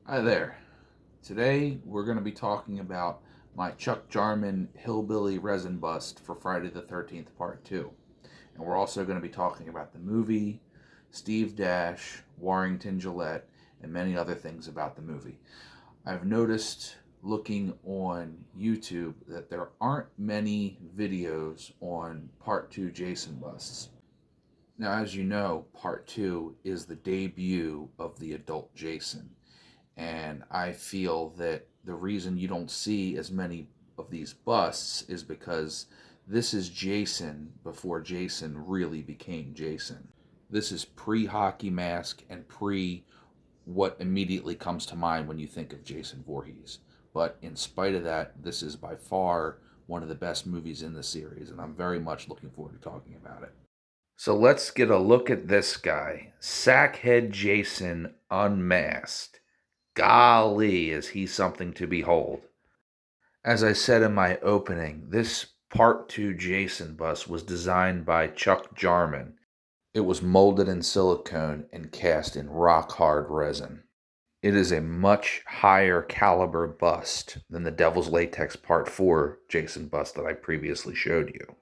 Hi there. Today we're going to be talking about my Chuck Jarman Hillbilly Resin Bust for Friday the 13th Part 2. And we're also going to be talking about the movie, Steve Dash, Warrington Gillette, and many other things about the movie. I've noticed looking on YouTube that there aren't many videos on Part 2 Jason Busts. Now, as you know, Part 2 is the debut of the adult Jason. And I feel that the reason you don't see as many of these busts is because this is Jason before Jason really became Jason. This is pre hockey mask and pre what immediately comes to mind when you think of Jason Voorhees. But in spite of that, this is by far one of the best movies in the series, and I'm very much looking forward to talking about it. So let's get a look at this guy, Sackhead Jason Unmasked. Golly, is he something to behold. As I said in my opening, this Part 2 Jason bus was designed by Chuck Jarman. It was molded in silicone and cast in rock hard resin. It is a much higher caliber bust than the Devil's Latex Part 4 Jason bust that I previously showed you.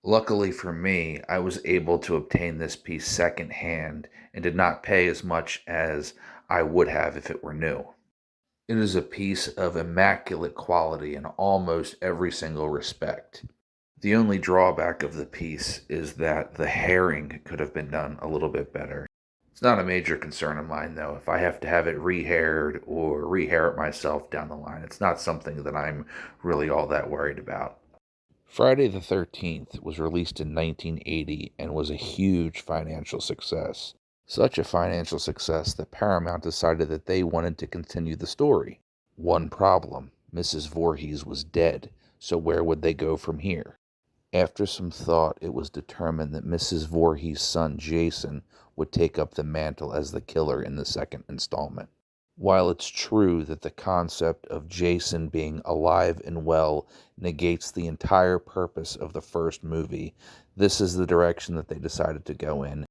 Luckily for me, I was able to obtain this piece secondhand and did not pay as much as I would have if it were new. It is a piece of immaculate quality in almost every single respect. The only drawback of the piece is that the hairing could have been done a little bit better. It's not a major concern of mine, though. If I have to have it rehaired or rehair it myself down the line, it's not something that I'm really all that worried about. Friday the 13th was released in 1980 and was a huge financial success. Such a financial success that Paramount decided that they wanted to continue the story. One problem: Mrs. Voorhees was dead, so where would they go from here? After some thought, it was determined that Mrs. Voorhees' son Jason would take up the mantle as the killer in the second installment. While it's true that the concept of Jason being alive and well negates the entire purpose of the first movie, this is the direction that they decided to go in.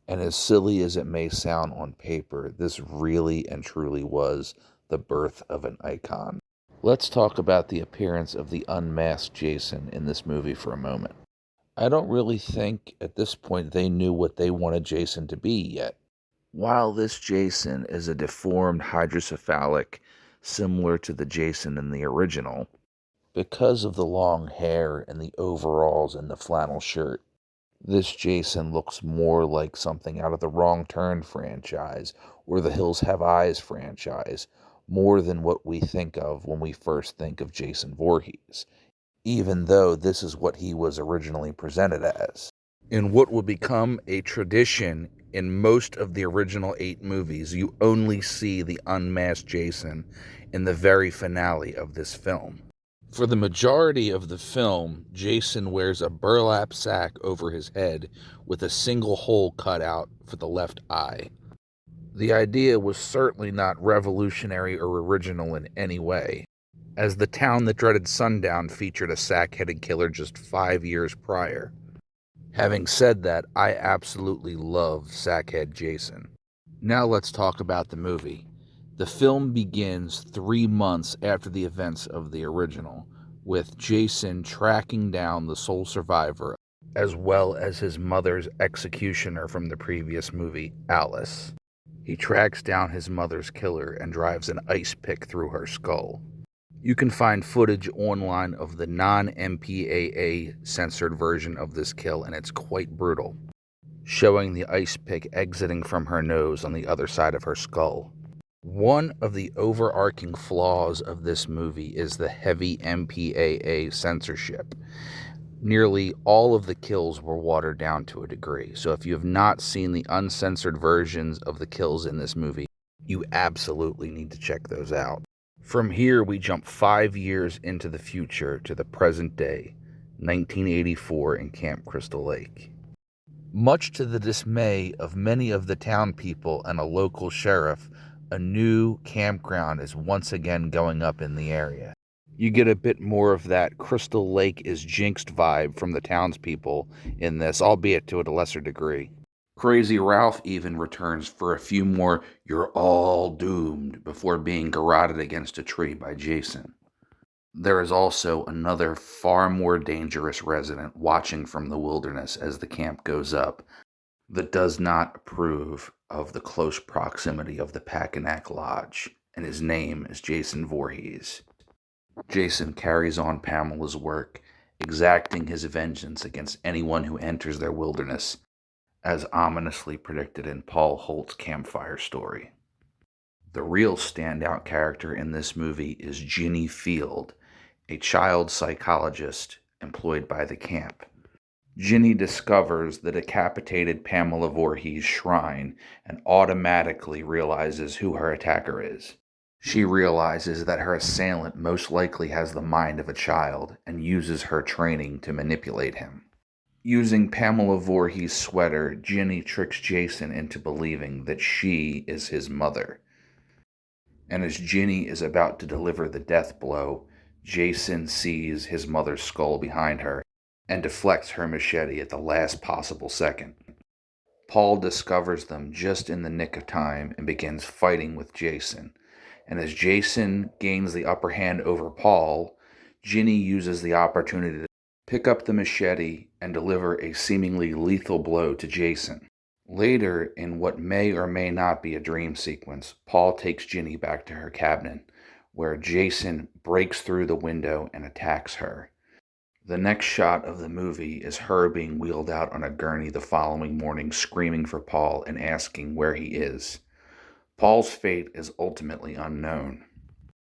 And as silly as it may sound on paper, this really and truly was the birth of an icon. Let's talk about the appearance of the unmasked Jason in this movie for a moment. I don't really think at this point they knew what they wanted Jason to be yet. While this Jason is a deformed hydrocephalic similar to the Jason in the original, because of the long hair and the overalls and the flannel shirt, this Jason looks more like something out of the Wrong Turn franchise or the Hills Have Eyes franchise, more than what we think of when we first think of Jason Voorhees, even though this is what he was originally presented as. In what will become a tradition in most of the original 8 movies, you only see the unmasked Jason in the very finale of this film. For the majority of the film, Jason wears a burlap sack over his head with a single hole cut out for the left eye. The idea was certainly not revolutionary or original in any way, as The Town That Dreaded Sundown featured a sack-headed killer just 5 years prior. Having said that, I absolutely love Sackhead Jason. Now let's talk about the movie. The film begins 3 months after the events of the original, with Jason tracking down the sole survivor, as well as his mother's executioner from the previous movie, Alice. He tracks down his mother's killer and drives an ice pick through her skull. You can find footage online of the non-MPAA censored version of this kill, and it's quite brutal, showing the ice pick exiting from her nose on the other side of her skull. One of the overarching flaws of this movie is the heavy MPAA censorship. Nearly all of the kills were watered down to a degree, so if you have not seen the uncensored versions of the kills in this movie, you absolutely need to check those out. From here, we jump 5 years into the future to the present day, 1984 in Camp Crystal Lake. Much to the dismay of many of the town people and a local sheriff, a new campground is once again going up in the area. You get a bit more of that Crystal Lake is jinxed vibe from the townspeople in this, albeit to a lesser degree. Crazy Ralph even returns for a few more "you're all doomed" before being garroted against a tree by Jason. There is also another far more dangerous resident watching from the wilderness as the camp goes up that does not approve of the close proximity of the Packanack Lodge, and his name is Jason Voorhees. Jason carries on Pamela's work, exacting his vengeance against anyone who enters their wilderness, as ominously predicted in Paul Holt's campfire story. The real standout character in this movie is Ginny Field, a child psychologist employed by the camp. Ginny discovers the decapitated Pamela Voorhees shrine and automatically realizes who her attacker is. She realizes that her assailant most likely has the mind of a child and uses her training to manipulate him. Using Pamela Voorhees' sweater, Ginny tricks Jason into believing that she is his mother. And as Ginny is about to deliver the death blow, Jason sees his mother's skull behind her and deflects her machete at the last possible second. Paul discovers them just in the nick of time and begins fighting with Jason. And as Jason gains the upper hand over Paul, Ginny uses the opportunity to pick up the machete and deliver a seemingly lethal blow to Jason. Later, in what may or may not be a dream sequence, Paul takes Ginny back to her cabinet, where Jason breaks through the window and attacks her. The next shot of the movie is her being wheeled out on a gurney the following morning, screaming for Paul and asking where he is. Paul's fate is ultimately unknown.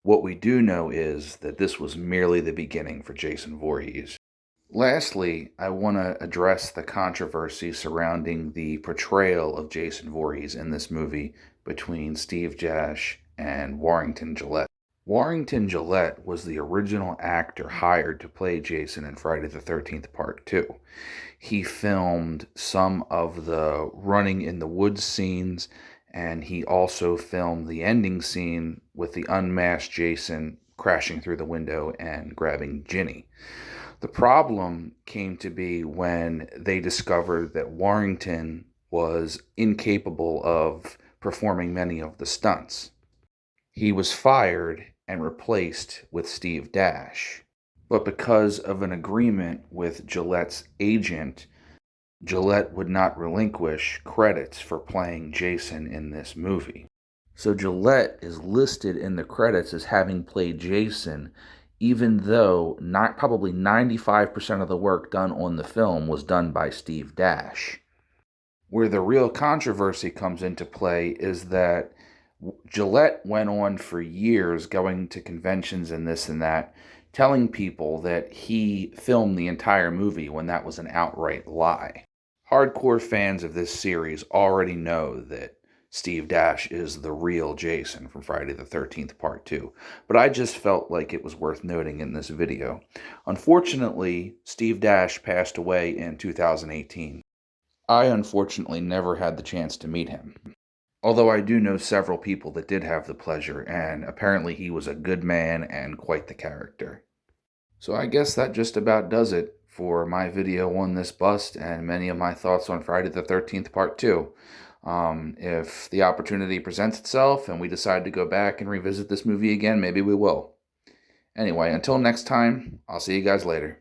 What we do know is that this was merely the beginning for Jason Voorhees. Lastly, I want to address the controversy surrounding the portrayal of Jason Voorhees in this movie between Steve Dash and Warrington Gillette. Warrington Gillette was the original actor hired to play Jason in Friday the 13th Part 2. He filmed some of the running in the woods scenes, and he also filmed the ending scene with the unmasked Jason crashing through the window and grabbing Ginny. The problem came to be when they discovered that Warrington was incapable of performing many of the stunts. He was fired and replaced with Steve Dash. But because of an agreement with Gillette's agent, Gillette would not relinquish credits for playing Jason in this movie. So Gillette is listed in the credits as having played Jason, even though probably 95% of the work done on the film was done by Steve Dash. Where the real controversy comes into play is that Gillette went on for years going to conventions and this and that, telling people that he filmed the entire movie when that was an outright lie. Hardcore fans of this series already know that Steve Dash is the real Jason from Friday the 13th Part 2, but I just felt like it was worth noting in this video. Unfortunately, Steve Dash passed away in 2018. I unfortunately never had the chance to meet him, although I do know several people that did have the pleasure, and apparently he was a good man and quite the character. So I guess that just about does it for my video on this bust and many of my thoughts on Friday the 13th Part 2. If the opportunity presents itself and we decide to go back and revisit this movie again, maybe we will. Anyway, until next time, I'll see you guys later.